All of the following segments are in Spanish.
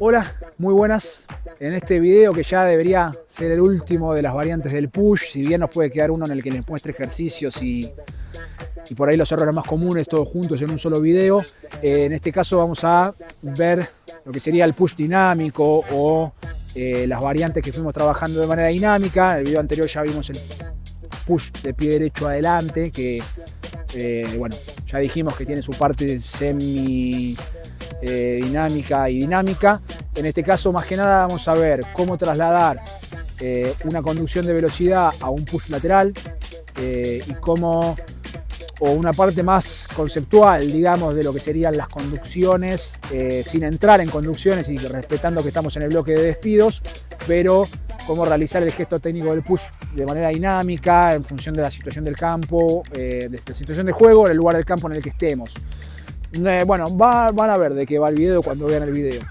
Hola, muy buenas. En este video, que ya debería ser el último de las variantes del push, si bien nos puede quedar uno en el que les muestre ejercicios y por ahí los errores más comunes todos juntos en un solo video, en este caso vamos a ver lo que sería el push dinámico o las variantes que fuimos trabajando de manera dinámica. En el video anterior ya vimos el push de pie derecho adelante, que bueno, ya dijimos que tiene su parte semi dinámica y dinámica. En este caso, más que nada, vamos a ver cómo trasladar una conducción de velocidad a un push lateral y cómo, o una parte más conceptual, digamos, de lo que serían las conducciones, sin entrar en conducciones y respetando que estamos en el bloque de despidos, pero cómo realizar el gesto técnico del push de manera dinámica en función de la situación del campo, de la situación de juego, en el lugar del campo en el que estemos. Bueno, van a ver de qué va el video cuando vean el video.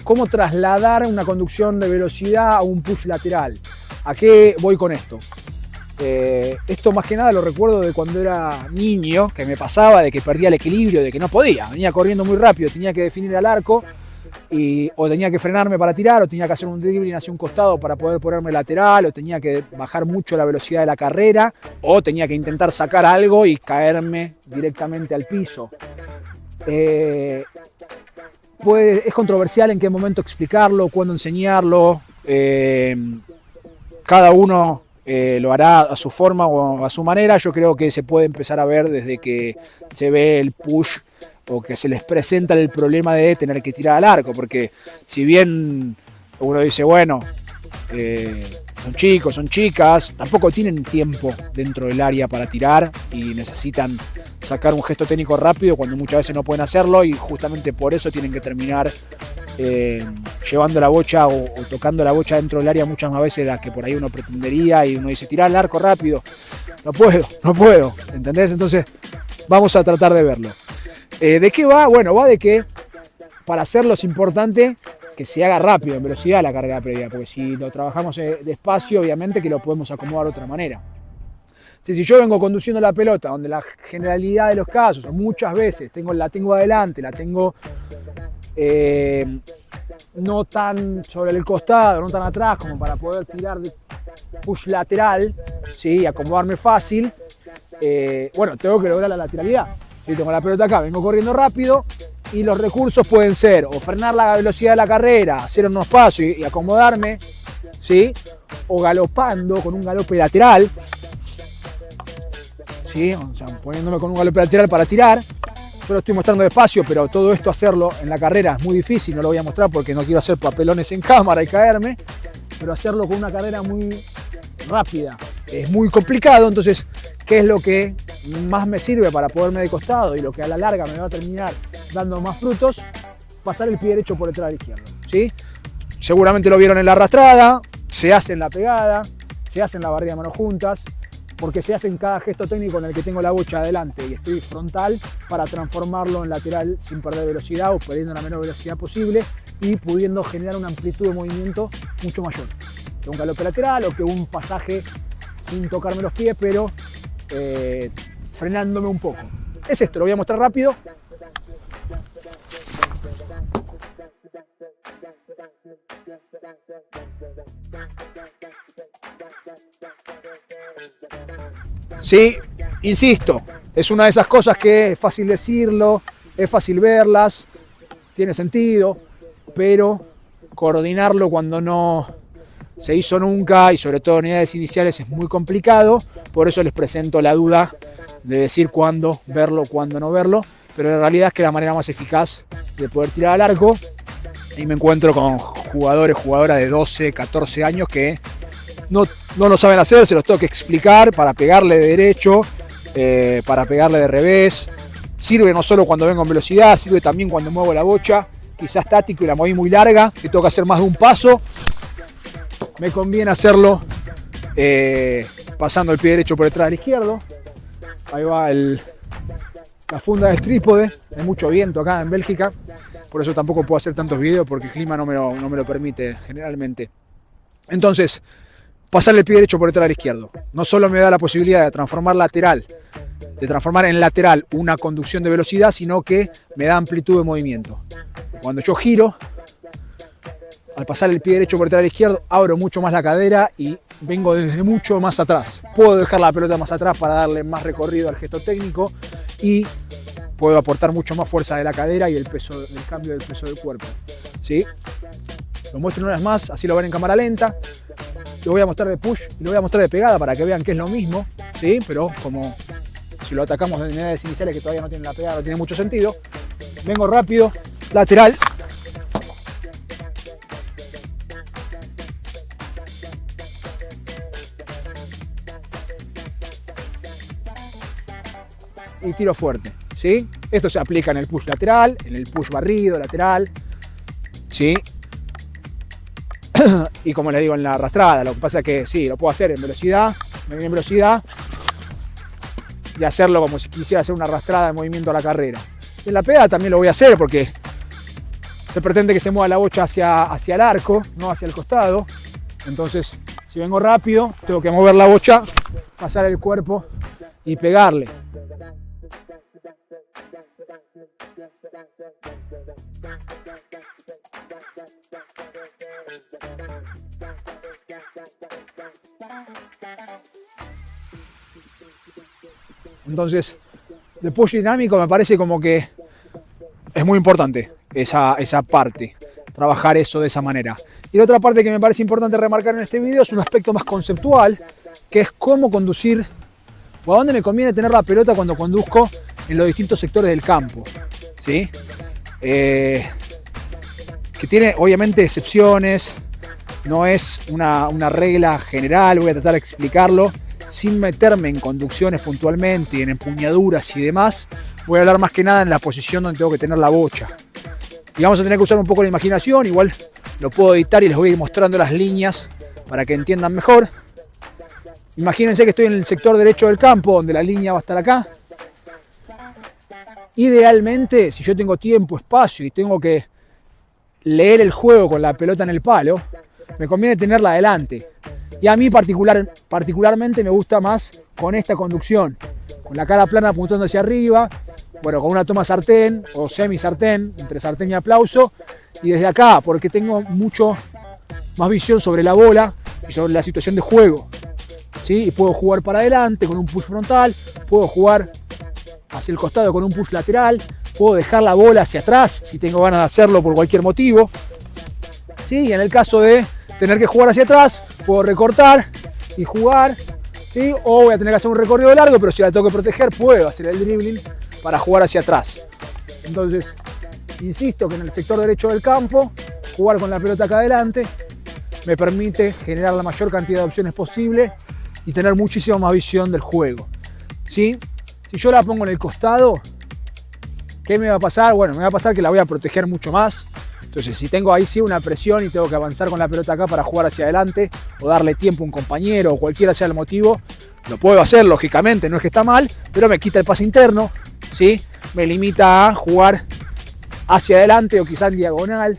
Cómo trasladar una conducción de velocidad a un push lateral. ¿A qué voy con esto? Esto más que nada lo recuerdo de cuando era niño, que me pasaba de que perdía el equilibrio, de que no podía. Venía corriendo muy rápido, tenía que definir al arco, o tenía que frenarme para tirar, o tenía que hacer un dribbling hacia un costado para poder ponerme lateral, o tenía que bajar mucho la velocidad de la carrera, o tenía que intentar sacar algo y caerme directamente al piso. Es controversial en qué momento explicarlo, cuándo enseñarlo. Cada uno lo hará a su forma o a su manera. Yo creo que se puede empezar a ver desde que se ve el push o que se les presenta el problema de tener que tirar al arco, porque si bien uno dice, bueno, son chicos, son chicas, tampoco tienen tiempo dentro del área para tirar y necesitan sacar un gesto técnico rápido cuando muchas veces no pueden hacerlo, y justamente por eso tienen que terminar llevando la bocha o tocando la bocha dentro del área muchas más veces de las que por ahí uno pretendería, y uno dice, tirar al arco rápido, no puedo, ¿entendés? Entonces vamos a tratar de verlo. ¿De qué va? Bueno, va de que para hacerlo es importante que se haga rápido, en velocidad, la carrera previa, porque si lo trabajamos despacio, obviamente que lo podemos acomodar de otra manera. Si yo vengo conduciendo la pelota, donde la generalidad de los casos, o muchas veces, la tengo adelante, la tengo no tan sobre el costado, no tan atrás, como para poder tirar de push lateral, ¿sí? Y acomodarme fácil, bueno, tengo que lograr la lateralidad. Si tengo la pelota acá, vengo corriendo rápido, y los recursos pueden ser o frenar la velocidad de la carrera, hacer unos pasos y acomodarme, ¿sí? O galopando con un galope lateral, ¿sí? O sea, poniéndome con un galope lateral para tirar. Yo lo estoy mostrando despacio, pero todo esto hacerlo en la carrera es muy difícil, no lo voy a mostrar porque no quiero hacer papelones en cámara y caerme, pero hacerlo con una carrera muy rápida es muy complicado. Entonces, ¿qué es lo que más me sirve para poderme de costado y lo que a la larga me va a terminar dando más frutos? Pasar el pie derecho por detrás del izquierdo, ¿sí? Seguramente lo vieron en la arrastrada, se hace en la pegada, se hace en la barrida de manos juntas, porque se hace en cada gesto técnico en el que tengo la bocha adelante y estoy frontal, para transformarlo en lateral sin perder velocidad o perdiendo la menor velocidad posible y pudiendo generar una amplitud de movimiento mucho mayor que un galope lateral o que un pasaje sin tocarme los pies, pero frenándome un poco. Es esto, lo voy a mostrar rápido. Sí, insisto, es una de esas cosas que es fácil decirlo, es fácil verlas, tiene sentido, pero coordinarlo cuando no se hizo nunca, y sobre todo en unidades iniciales, es muy complicado. Por eso les presento la duda de decir cuándo verlo, cuándo no verlo, pero la realidad es que la manera más eficaz de poder tirar al arco, y me encuentro con jugadoras de 12, 14 años que no lo saben hacer, se los tengo que explicar para pegarle de derecho, para pegarle de revés. Sirve no solo cuando vengo en velocidad, sirve también cuando muevo la bocha, quizás estático y la moví muy larga, que tengo que hacer más de un paso. Me conviene hacerlo pasando el pie derecho por detrás del izquierdo. Ahí va la funda del trípode. Hay mucho viento acá en Bélgica, por eso tampoco puedo hacer tantos videos, porque el clima no me lo permite generalmente. Entonces, pasar el pie derecho por detrás del izquierdo no solo me da la posibilidad de transformar lateral de transformar en lateral una conducción de velocidad, sino que me da amplitud de movimiento. Cuando yo giro, al pasar el pie derecho por detrás del izquierdo, abro mucho más la cadera y vengo desde mucho más atrás. Puedo dejar la pelota más atrás para darle más recorrido al gesto técnico y puedo aportar mucho más fuerza de la cadera y el cambio del peso del cuerpo. ¿Sí? Lo muestro una vez más, así lo ven en cámara lenta. Lo voy a mostrar de push y lo voy a mostrar de pegada para que vean que es lo mismo, ¿sí? Pero como si lo atacamos en unidades iniciales que todavía no tienen la pegada, no tiene mucho sentido. Vengo rápido, lateral. Y tiro fuerte, ¿sí? Esto se aplica en el push lateral, en el push barrido lateral, ¿sí? Y como les digo, en la arrastrada, lo que pasa es que sí, lo puedo hacer en velocidad, y hacerlo como si quisiera hacer una arrastrada de movimiento a la carrera. En la pegada también lo voy a hacer porque se pretende que se mueva la bocha hacia el arco, no hacia el costado. Entonces, si vengo rápido, tengo que mover la bocha, pasar el cuerpo y pegarle. Entonces, de push dinámico me parece como que es muy importante esa parte, trabajar eso de esa manera. Y la otra parte que me parece importante remarcar en este video es un aspecto más conceptual, que es cómo conducir o a dónde me conviene tener la pelota cuando conduzco en los distintos sectores del campo, ¿sí? Que tiene obviamente excepciones, no es una regla general, voy a tratar de explicarlo sin meterme en conducciones puntualmente y en empuñaduras y demás. Voy a hablar más que nada en la posición donde tengo que tener la bocha. Y vamos a tener que usar un poco la imaginación, igual lo puedo editar y les voy a ir mostrando las líneas para que entiendan mejor. Imagínense que estoy en el sector derecho del campo, donde la línea va a estar acá. Idealmente, si yo tengo tiempo, espacio y tengo que leer el juego con la pelota en el palo, me conviene tenerla adelante. Y a mí particularmente me gusta más con esta conducción, con la cara plana apuntando hacia arriba, bueno, con una toma sartén o semi sartén, entre sartén y aplauso, y desde acá, porque tengo mucho más visión sobre la bola y sobre la situación de juego, ¿sí? Y puedo jugar para adelante con un push frontal, puedo jugar hacia el costado con un push lateral, puedo dejar la bola hacia atrás si tengo ganas de hacerlo por cualquier motivo, ¿sí? Y en el caso de tener que jugar hacia atrás, puedo recortar y jugar, ¿sí? O voy a tener que hacer un recorrido largo, pero si la tengo que proteger, puedo hacer el dribbling para jugar hacia atrás. Entonces, insisto que en el sector derecho del campo, jugar con la pelota acá adelante me permite generar la mayor cantidad de opciones posible y tener muchísima más visión del juego, ¿sí? Si yo la pongo en el costado, ¿qué me va a pasar? Bueno, me va a pasar que la voy a proteger mucho más. Entonces, si tengo ahí sí una presión y tengo que avanzar con la pelota acá para jugar hacia adelante o darle tiempo a un compañero o cualquiera sea el motivo, lo puedo hacer, lógicamente, no es que está mal, pero me quita el pase interno, ¿sí? Me limita a jugar hacia adelante o quizás en diagonal,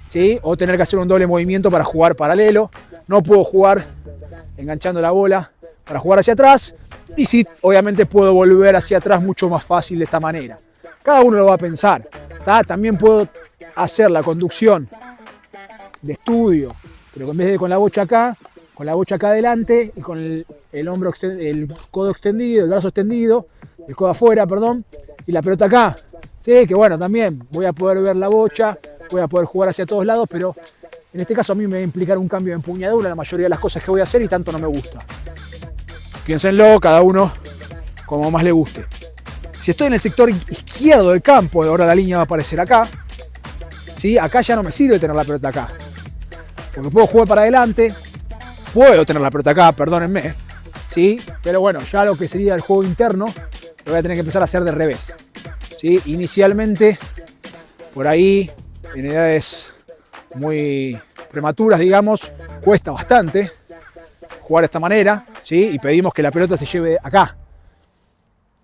¿sí? O tener que hacer un doble movimiento para jugar paralelo. No puedo jugar enganchando la bola para jugar hacia atrás. Y sí, obviamente puedo volver hacia atrás mucho más fácil de esta manera. Cada uno lo va a pensar, ¿tá? También puedo hacer la conducción de estudio, pero en vez de con la bocha acá adelante y con el hombro el codo extendido, el brazo extendido, el codo afuera, perdón, y la pelota acá. Sí, que bueno, también voy a poder ver la bocha, voy a poder jugar hacia todos lados, pero en este caso a mí me va a implicar un cambio de empuñadura la mayoría de las cosas que voy a hacer y tanto no me gusta. Piénsenlo, cada uno como más le guste. Si estoy en el sector izquierdo del campo, ahora la línea va a aparecer acá, ¿sí? Acá ya no me sirve tener la pelota acá, porque puedo jugar para adelante, puedo tener la pelota acá, perdónenme, ¿sí? Pero bueno, ya lo que sería el juego interno lo voy a tener que empezar a hacer de revés, ¿sí? Inicialmente, por ahí, en edades muy prematuras, digamos, cuesta bastante jugar de esta manera, ¿sí? Y pedimos que la pelota se lleve acá,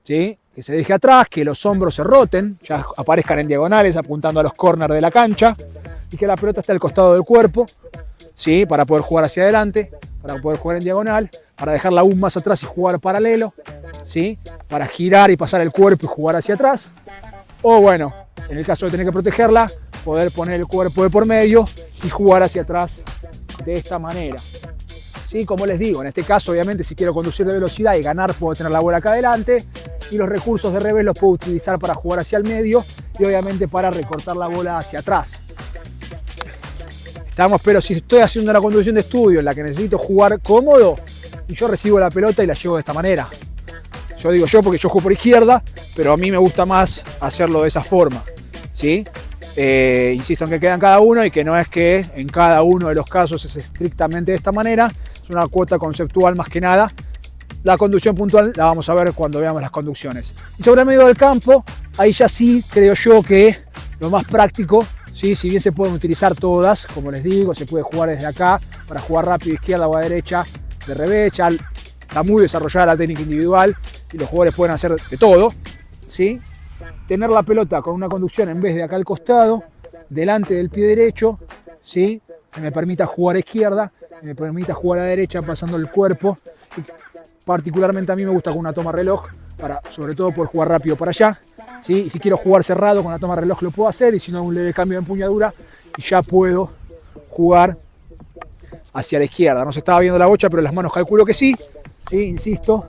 ¿sí? Que se deje atrás, que los hombros se roten, ya aparezcan en diagonales apuntando a los corners de la cancha y que la pelota esté al costado del cuerpo, ¿sí? Para poder jugar hacia adelante, para poder jugar en diagonal, para dejarla aún más atrás y jugar paralelo, ¿sí? Para girar y pasar el cuerpo y jugar hacia atrás. O bueno, en el caso de tener que protegerla, poder poner el cuerpo de por medio y jugar hacia atrás de esta manera. ¿Sí? Como les digo, en este caso obviamente si quiero conducir de velocidad y ganar puedo tener la bola acá adelante y los recursos de revés los puedo utilizar para jugar hacia el medio y obviamente para recortar la bola hacia atrás. Pero si estoy haciendo una conducción de estudio en la que necesito jugar cómodo y yo recibo la pelota y la llevo de esta manera. Yo digo yo porque yo juego por izquierda, pero a mí me gusta más hacerlo de esa forma, ¿sí? Insisto en que quedan cada uno y que no es que en cada uno de los casos es estrictamente de esta manera, es una cuota conceptual más que nada. La conducción puntual la vamos a ver cuando veamos las conducciones. Y sobre el medio del campo, ahí ya sí creo yo que lo más práctico, ¿sí? Si bien se pueden utilizar todas, como les digo, se puede jugar desde acá para jugar rápido izquierda o a derecha, de revés, ya está muy desarrollada la técnica individual y los jugadores pueden hacer de todo, ¿sí? Tener la pelota con una conducción en vez de acá al costado, delante del pie derecho, ¿sí? Que me permita jugar a izquierda, que me permita jugar a derecha pasando el cuerpo. Y particularmente a mí me gusta con una toma reloj, sobre todo por jugar rápido para allá, ¿sí? Y si quiero jugar cerrado con la toma reloj lo puedo hacer, y si no un leve cambio de empuñadura y ya puedo jugar hacia la izquierda. No se estaba viendo la bocha, pero las manos calculo que sí, ¿sí? Insisto,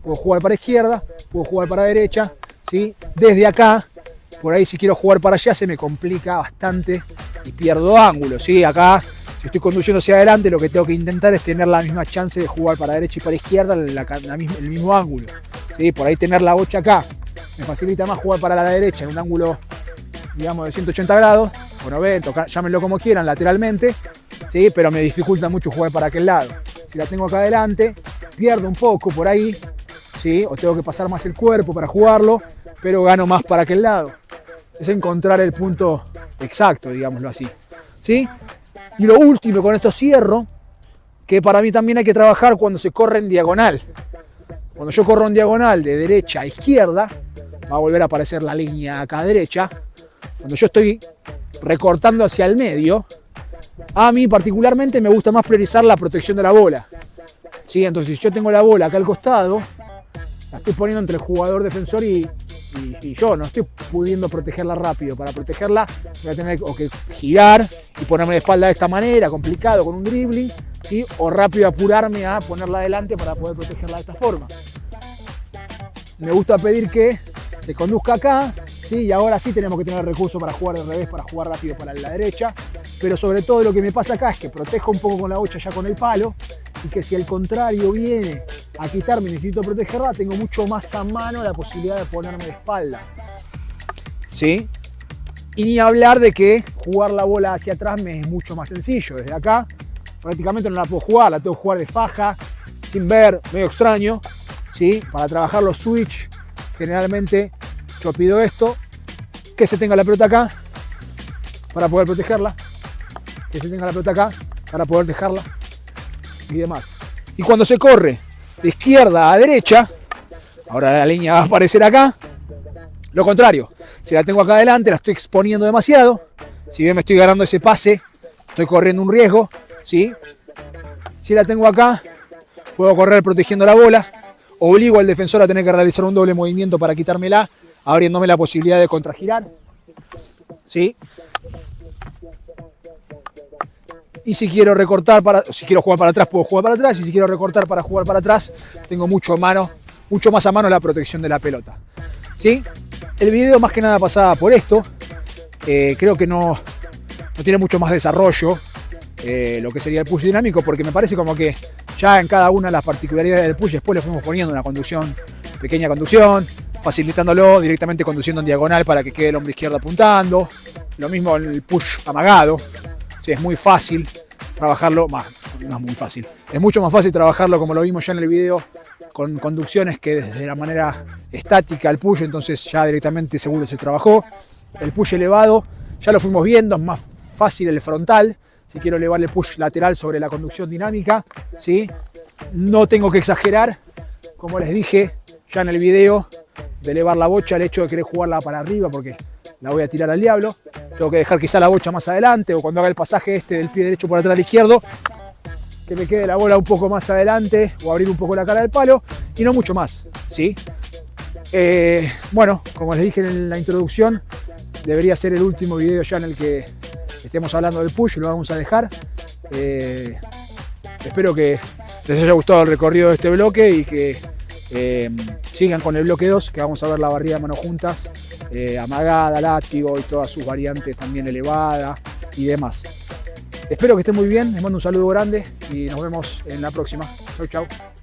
puedo jugar para izquierda, puedo jugar para derecha, ¿sí? Desde acá, por ahí si quiero jugar para allá se me complica bastante y pierdo ángulo, ¿sí? Acá, si estoy conduciendo hacia adelante, lo que tengo que intentar es tener la misma chance de jugar para derecha y para izquierda en el mismo ángulo, ¿sí? Por ahí tener la bocha acá me facilita más jugar para la derecha en un ángulo, digamos, de 180 grados, o 90, llámenlo como quieran, lateralmente, ¿sí? Pero me dificulta mucho jugar para aquel lado. Si la tengo acá adelante, pierdo un poco por ahí, ¿sí? O tengo que pasar más el cuerpo para jugarlo, pero gano más para aquel lado. Es encontrar el punto exacto, digámoslo así, ¿sí? Y lo último, con esto cierro, que para mí también hay que trabajar cuando se corre en diagonal. Cuando yo corro en diagonal de derecha a izquierda, va a volver a aparecer la línea acá a derecha. Cuando yo estoy recortando hacia el medio, a mí particularmente me gusta más priorizar la protección de la bola, ¿sí? Entonces si yo tengo la bola acá al costado, la estoy poniendo entre el jugador defensor y yo, no estoy pudiendo protegerla rápido. Para protegerla voy a tener que girar y ponerme de espalda de esta manera, complicado, con un dribbling, ¿sí? O rápido apurarme a ponerla adelante para poder protegerla de esta forma. Me gusta pedir que se conduzca acá, ¿sí? Y ahora sí tenemos que tener recursos para jugar al revés, para jugar rápido para la derecha, pero sobre todo lo que me pasa acá es que protejo un poco con la bocha ya con el palo, y que si al contrario viene a quitarme y necesito protegerla, tengo mucho más a mano la posibilidad de ponerme de espalda, ¿sí? Y ni hablar de que jugar la bola hacia atrás me es mucho más sencillo. Desde acá prácticamente no la puedo jugar, la tengo que jugar de faja, sin ver, medio extraño, ¿sí? Para trabajar los switch, generalmente yo pido esto, que se tenga la pelota acá para poder protegerla, que se tenga la pelota acá para poder dejarla y demás. Y cuando se corre de izquierda a derecha, ahora la línea va a aparecer acá, lo contrario, si la tengo acá adelante la estoy exponiendo demasiado, si bien me estoy ganando ese pase, estoy corriendo un riesgo, ¿sí? Si la tengo acá, puedo correr protegiendo la bola, obligo al defensor a tener que realizar un doble movimiento para quitármela, abriéndome la posibilidad de contragirar, ¿sí? Y si quiero recortar si quiero jugar para atrás, puedo jugar para atrás. Y si quiero recortar para jugar para atrás, tengo mucho más a mano la protección de la pelota, ¿sí? El video más que nada pasaba por esto. Creo que no tiene mucho más desarrollo lo que sería el push dinámico, porque me parece como que ya en cada una de las particularidades del push después le fuimos poniendo una conducción, pequeña conducción, facilitándolo, directamente conduciendo en diagonal para que quede el hombro izquierdo apuntando. Lo mismo en el push amagado. Es muy fácil trabajarlo, no es muy fácil, es mucho más fácil trabajarlo como lo vimos ya en el video con conducciones que desde la manera estática el push, entonces ya directamente seguro se trabajó. El push elevado ya lo fuimos viendo, es más fácil el frontal, si quiero elevar el push lateral sobre la conducción dinámica, ¿sí? No tengo que exagerar, como les dije ya en el video, de elevar la bocha, el hecho de querer jugarla para arriba porque la voy a tirar al diablo. Tengo que dejar quizá la bocha más adelante, o cuando haga el pasaje del pie derecho por atrás al izquierdo, que me quede la bola un poco más adelante o abrir un poco la cara del palo y no mucho más, ¿sí? Bueno, como les dije en la introducción, debería ser el último video ya en el que estemos hablando del push, lo vamos a dejar. Espero que les haya gustado el recorrido de este bloque y que sigan con el bloque 2, que vamos a ver la barrida de mano juntas, amagada, látigo y todas sus variantes también elevada y demás. Espero que estén muy bien, les mando un saludo grande y nos vemos en la próxima. Chau, chau.